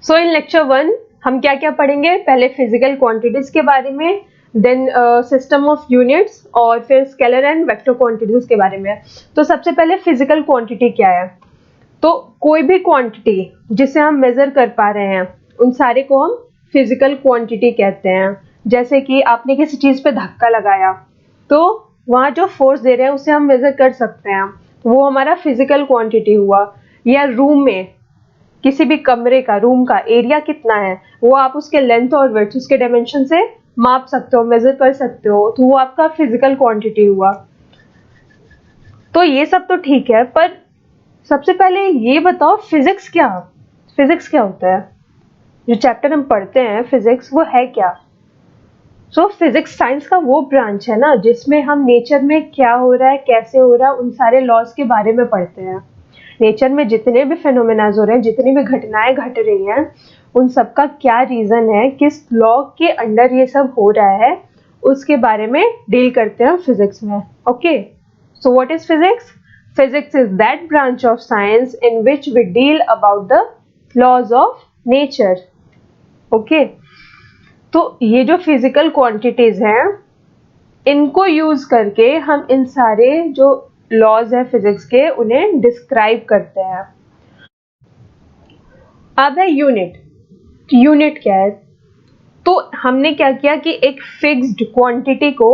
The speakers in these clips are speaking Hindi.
सो इन लेक्चर 1 हम क्या क्या पढ़ेंगे? पहले फिजिकल क्वांटिटीज के बारे में, देन सिस्टम ऑफ यूनिट्स, और फिर स्केलर एंड वेक्टर क्वांटिटीज के बारे में। तो सबसे पहले फिजिकल क्वांटिटी क्या है? तो कोई भी क्वांटिटी जिसे हम मेजर कर पा रहे हैं उन सारे को हम फिजिकल क्वांटिटी कहते हैं। जैसे कि आपने किसी चीज पे धक्का लगाया तो वहां जो फोर्स दे रहे हैं उसे हम मेजर कर सकते हैं, वो हमारा फिजिकल क्वांटिटी हुआ। या रूम में किसी भी कमरे का, रूम का एरिया कितना है वो आप उसके लेंथ और विड्थ, उसके डायमेंशन से माप सकते हो, मेजर कर सकते हो, तो वो आपका फिजिकल क्वांटिटी हुआ। तो ये सब तो ठीक है, पर सबसे पहले ये बताओ फिजिक्स क्या होता है? जो चैप्टर हम पढ़ते हैं फिजिक्स, वो है क्या? सो फिजिक्स साइंस का वो ब्रांच है ना जिसमें हम नेचर में क्या हो रहा है, कैसे हो रहा है, उन सारे लॉज के बारे में पढ़ते हैं। नेचर में जितने भी फेनोमेनाज हो रहे हैं, जितनी भी घटनाएं घट रही हैं, उन सब का क्या रीजन है, किस लॉ के अंडर ये सब हो रहा है, उसके बारे में डील करते हैं फिजिक्स में। Okay, so what is physics? Physics is that branch of science in which we deal about the laws of nature. Okay, तो ये जो फिजिकल क्वांटिटीज हैं इनको यूज करके हम इन सारे जो लॉज है फिजिक्स के उन्हें डिस्क्राइब करते हैं। अब है यूनिट। यूनिट क्या है? तो हमने क्या किया कि एक फिक्स्ड क्वांटिटी को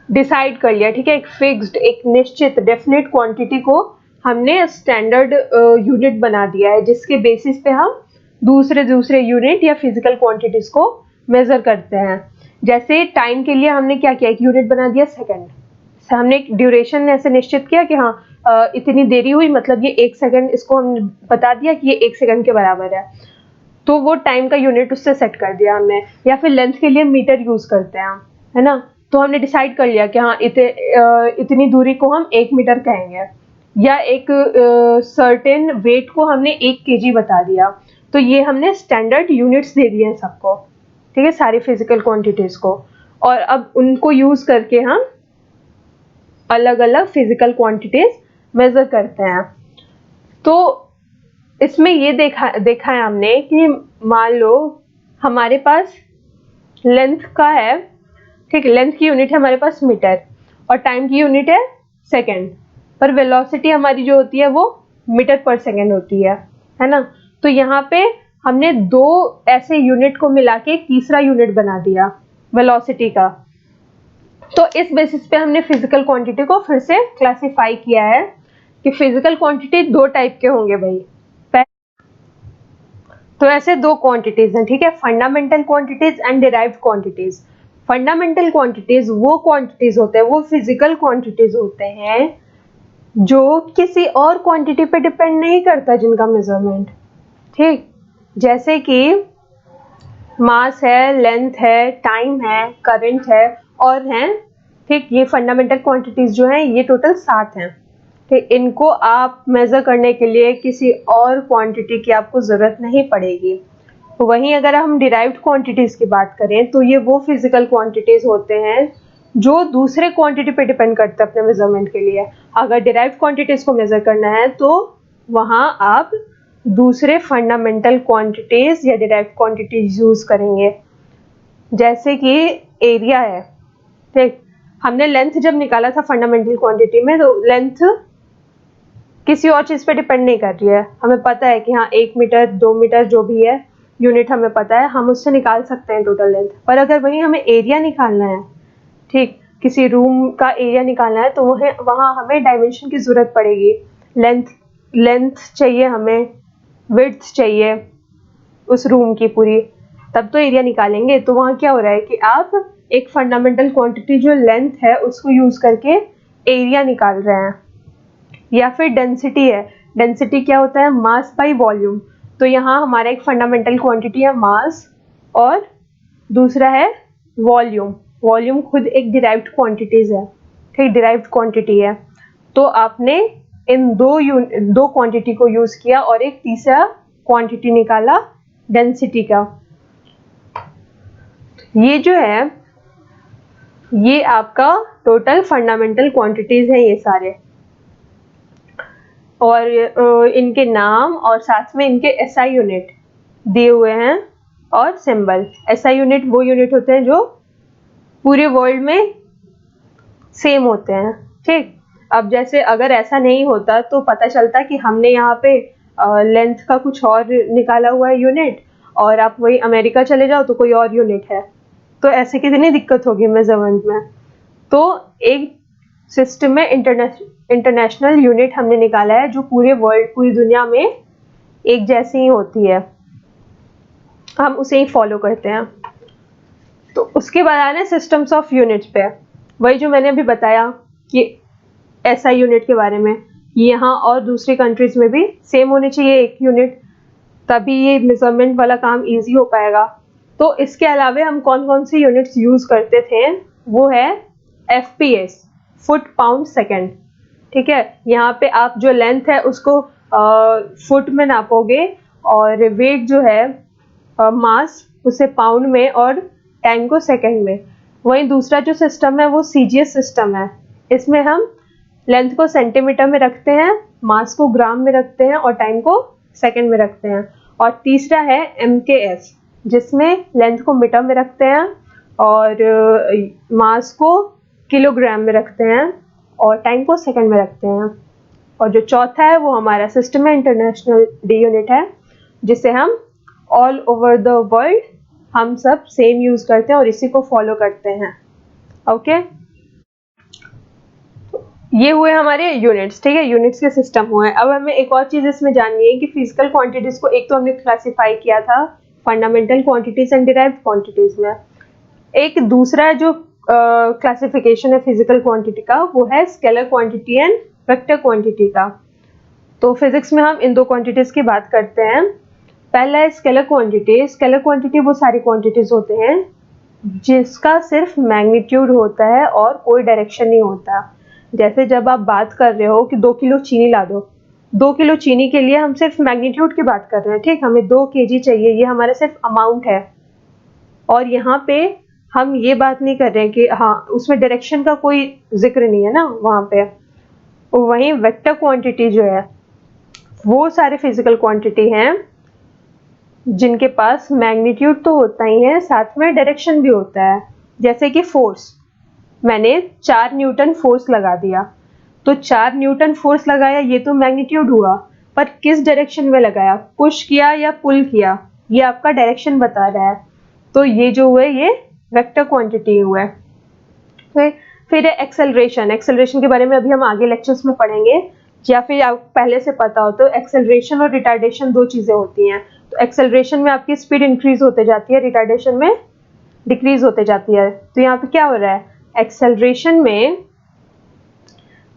डिसाइड कर लिया, ठीक है। एक फिक्स्ड, एक निश्चित डेफिनेट क्वांटिटी को हमने स्टैंडर्ड यूनिट बना दिया है, जिसके बेसिस पे हम दूसरे यूनिट या फिजिकल क्वांटिटीज को मेजर करते हैं। जैसे टाइम के लिए हमने क्या किया, एक यूनिट बना दिया सेकंड। हमने एक ड्यूरेशन ऐसे निश्चित किया कि हाँ इतनी देरी हुई, मतलब ये 1 सेकंड, इसको हमने बता दिया कि ये 1 सेकंड के बराबर है, तो वो टाइम का यूनिट उससे सेट कर दिया हमने। या फिर लेंथ के लिए मीटर यूज करते हैं हम, है ना। तो हमने डिसाइड कर लिया कि हाँ इतनी दूरी को हम 1 मीटर कहेंगे, या एक सर्टेन वेट को हमने 1 केजी बता दिया। तो ये हमने स्टैंडर्ड यूनिट्स दे दिए हैं सबको, ठीक है, सारी फिजिकल क्वांटिटीज को। और अब उनको यूज करके हम अलग अलग फिजिकल क्वांटिटीज मेजर करते हैं। तो इसमें ये देखा है हमने कि मान लो हमारे पास लेंथ का है, ठीक है, लेंथ की यूनिट है हमारे पास मीटर, और टाइम की यूनिट है सेकंड, पर वेलोसिटी हमारी जो होती है वो मीटर पर सेकंड होती है ना। तो यहाँ पे हमने दो ऐसे यूनिट को मिला के एक तीसरा यूनिट बना दिया वेलोसिटी का। तो इस बेसिस पे हमने फिजिकल क्वांटिटी को फिर से क्लासिफाई किया है कि फिजिकल क्वांटिटी 2 टाइप के होंगे भाई। तो ऐसे 2 क्वांटिटीज हैं, ठीक है, fundamental quantities and derived quantities. Fundamental quantities वो क्वांटिटीज होते हैं, वो फिजिकल क्वांटिटीज होते हैं जो किसी और क्वांटिटी पे डिपेंड नहीं करता, जिनका मेजरमेंट, ठीक, जैसे कि मास है, लेंथ है, टाइम है, करंट है और हैं, ठीक। ये फंडामेंटल क्वांटिटीज जो हैं ये टोटल 7 हैं, ठीक। इनको आप मेजर करने के लिए किसी और क्वांटिटी की आपको जरूरत नहीं पड़ेगी। वहीं अगर हम डिराइव्ड क्वांटिटीज की बात करें तो ये वो फिजिकल क्वांटिटीज होते हैं जो दूसरे क्वांटिटी पे डिपेंड करते हैं अपने मेजरमेंट के लिए। अगर डिराइव्ड क्वांटिटीज को मेजर करना है तो वहां आप दूसरे फंडामेंटल क्वांटिटीज या डिराइव्ड क्वांटिटीज यूज करेंगे। जैसे कि एरिया है, ठीक, हमने लेंथ जब निकाला था फंडामेंटल क्वांटिटी में, तो लेंथ किसी और चीज पे डिपेंड नहीं कर रही है। हमें पता है कि हाँ 1 मीटर 2 मीटर जो भी है यूनिट हमें पता है, हम उससे निकाल सकते हैं टोटल लेंथ। पर अगर वहीं हमें एरिया निकालना है, ठीक, किसी रूम का एरिया निकालना है, तो वहाँ हमें डायमेंशन की जरूरत पड़ेगी। लेंथ चाहिए हमें, विड्थ चाहिए उस रूम की पूरी, तब तो एरिया निकालेंगे। तो वहाँ क्या हो रहा है कि आप एक फंडामेंटल क्वांटिटी जो लेंथ है उसको यूज करके एरिया निकाल रहे हैं। या फिर डेंसिटी है, डेंसिटी क्या होता है, मास बाई वॉल्यूम। तो यहाँ हमारा एक फंडामेंटल क्वांटिटी है मास, और दूसरा है वॉल्यूम। वॉल्यूम खुद एक डिराइव्ड क्वांटिटीज है, ठीक, डिराइव्ड क्वांटिटी है। तो आपने इन दो क्वांटिटी को यूज किया और एक तीसरा क्वांटिटी निकाला डेंसिटी का। ये जो है ये आपका टोटल फंडामेंटल क्वांटिटीज है ये सारे। और इनके नाम और साथ में इनके एसआई यूनिट दिए हुए हैं और सिंबल। एसआई यूनिट वो यूनिट होते हैं जो पूरे वर्ल्ड में सेम होते हैं, ठीक। अब जैसे अगर ऐसा नहीं होता तो पता चलता कि हमने यहाँ पे लेंथ का कुछ और निकाला हुआ है यूनिट, और आप वही अमेरिका चले जाओ तो कोई और यूनिट है, तो ऐसे कितनी दिक्कत होगी मेजरमेंट में। तो एक सिस्टम में इंटरनेशनल यूनिट हमने निकाला है जो पूरे वर्ल्ड, पूरी दुनिया में एक जैसी ही होती है, हम उसे ही फॉलो करते हैं। तो उसके बाद आ रहे हैं सिस्टम्स ऑफ यूनिट्स पे। वही जो मैंने अभी बताया कि एसआई यूनिट के बारे में, यहाँ और दूसरी कंट्रीज में भी सेम होनी चाहिए एक यूनिट, तभी ये मेजरमेंट वाला काम इजी हो पाएगा। तो इसके अलावा हम कौन कौन सी यूनिट्स यूज करते थे, वो है FPS, फुट पाउंड सेकेंड, ठीक है। यहाँ पे आप जो लेंथ है उसको फुट में नापोगे, और वेट जो है मास उसे पाउंड में, और टाइम को सेकंड में। वहीं दूसरा जो सिस्टम है वो CGS सिस्टम है, इसमें हम लेंथ को सेंटीमीटर में रखते हैं, मास को ग्राम में रखते हैं, और टाइम को सेकंड में रखते हैं। और तीसरा है MKS, जिसमें लेंथ को मीटर में रखते हैं और मास को किलोग्राम में रखते हैं, और टाइम को सेकंड में रखते हैं। और जो चौथा है वो हमारा सिस्टम है इंटरनेशनल डी यूनिट है, जिसे हम ऑल ओवर द वर्ल्ड हम सब सेम यूज करते हैं और इसी को फॉलो करते हैं। ओके, ये हुए हमारे यूनिट्स, ठीक है, यूनिट्स के सिस्टम हुए। अब हमें एक और चीज इसमें जाननी है कि फिजिकल क्वांटिटीज को एक तो हमने क्लासिफाई किया था fundamental quantities and derived quantities में, एक दूसरा जो क्लासिफिकेशन है फिजिकल क्वांटिटी का वो है scalar quantity and vector quantity का। तो फिजिक्स में हम इन दो क्वांटिटीज की बात करते हैं। पहला है स्केलर क्वांटिटी। स्केलर क्वांटिटी वो सारी क्वांटिटीज होते हैं जिसका सिर्फ मैग्नीट्यूड होता है और कोई डायरेक्शन नहीं होता। जैसे जब आप बात कर रहे हो कि 2 किलो चीनी ला दो, 2 किलो चीनी के लिए हम सिर्फ मैग्नीट्यूड की बात कर रहे हैं, ठीक, हमें 2 kg चाहिए, ये हमारा सिर्फ अमाउंट है। और यहाँ पे हम ये बात नहीं कर रहे हैं कि हाँ उसमें डायरेक्शन का कोई जिक्र नहीं है ना वहाँ पे। वहीं वेक्टर क्वांटिटी जो है वो सारे फिजिकल क्वांटिटी हैं जिनके पास मैग्नीट्यूड तो होता ही है, साथ में डायरेक्शन भी होता है। जैसे कि फोर्स, मैंने 4 न्यूटन फोर्स लगा दिया, तो 4 न्यूटन फोर्स लगाया, ये तो मैग्नीट्यूड हुआ, पर किस डायरेक्शन में लगाया, पुश किया या पुल किया, ये आपका डायरेक्शन बता रहा है। तो ये जो हुए ये वेक्टर क्वांटिटी हुआ है। फिर है एक्सेलरेशन। एक्सेलरेशन के बारे में अभी हम आगे लेक्चर्स में पढ़ेंगे, या फिर आपको पहले से पता हो तो एक्सेलरेशन और रिटार्डेशन दो चीजें होती हैं। तो एक्सेलरेशन में आपकी स्पीड इंक्रीज होते जाती है, रिटार्डेशन में डिक्रीज होते जाती है। तो यहाँ पे क्या हो रहा है, एक्सेलरेशन में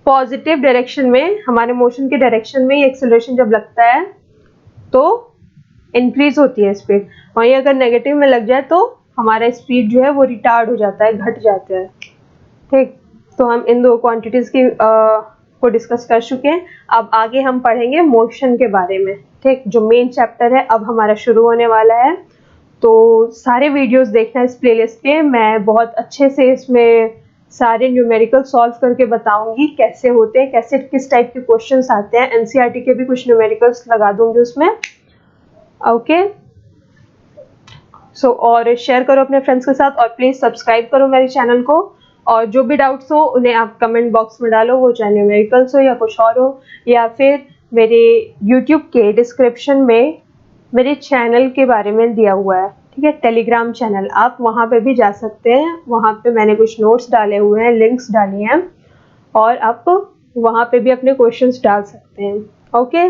पॉजिटिव डायरेक्शन में, हमारे मोशन के डायरेक्शन में एक्सेलरेशन जब लगता है तो इंक्रीज होती है स्पीड, वहीं अगर नेगेटिव में लग जाए तो हमारा स्पीड जो है वो रिटार्ड हो जाता है, घट जाता है, ठीक। तो हम इन दो क्वांटिटीज की को डिस्कस कर चुके हैं। अब आगे हम पढ़ेंगे मोशन के बारे में, ठीक, जो मेन चैप्टर है अब हमारा शुरू होने वाला है। तो सारे वीडियोस देखना इस प्लेलिस्ट के, मैं बहुत अच्छे से इसमें सारे न्यूमेरिकल सॉल्व करके बताऊंगी कैसे होते हैं, कैसे किस टाइप के क्वेश्चंस आते हैं। एनसीईआरटी के भी कुछ न्यूमेरिकल्स लगा दूंगी उसमें। ओके, और शेयर करो अपने फ्रेंड्स के साथ, और प्लीज सब्सक्राइब करो मेरे चैनल को। और जो भी डाउट्स हो उन्हें आप कमेंट बॉक्स में डालो, वो चाहे न्यूमेरिकल्स हो या कुछ और हो, या फिर मेरे यूट्यूब के डिस्क्रिप्शन में मेरे चैनल के बारे में दिया हुआ है, ठीक है, टेलीग्राम चैनल, आप वहाँ पे भी जा सकते हैं। वहाँ पे मैंने कुछ नोट्स डाले हुए हैं, लिंक्स डाली हैं, और आप वहाँ पे भी अपने क्वेश्चंस डाल सकते हैं। ओके।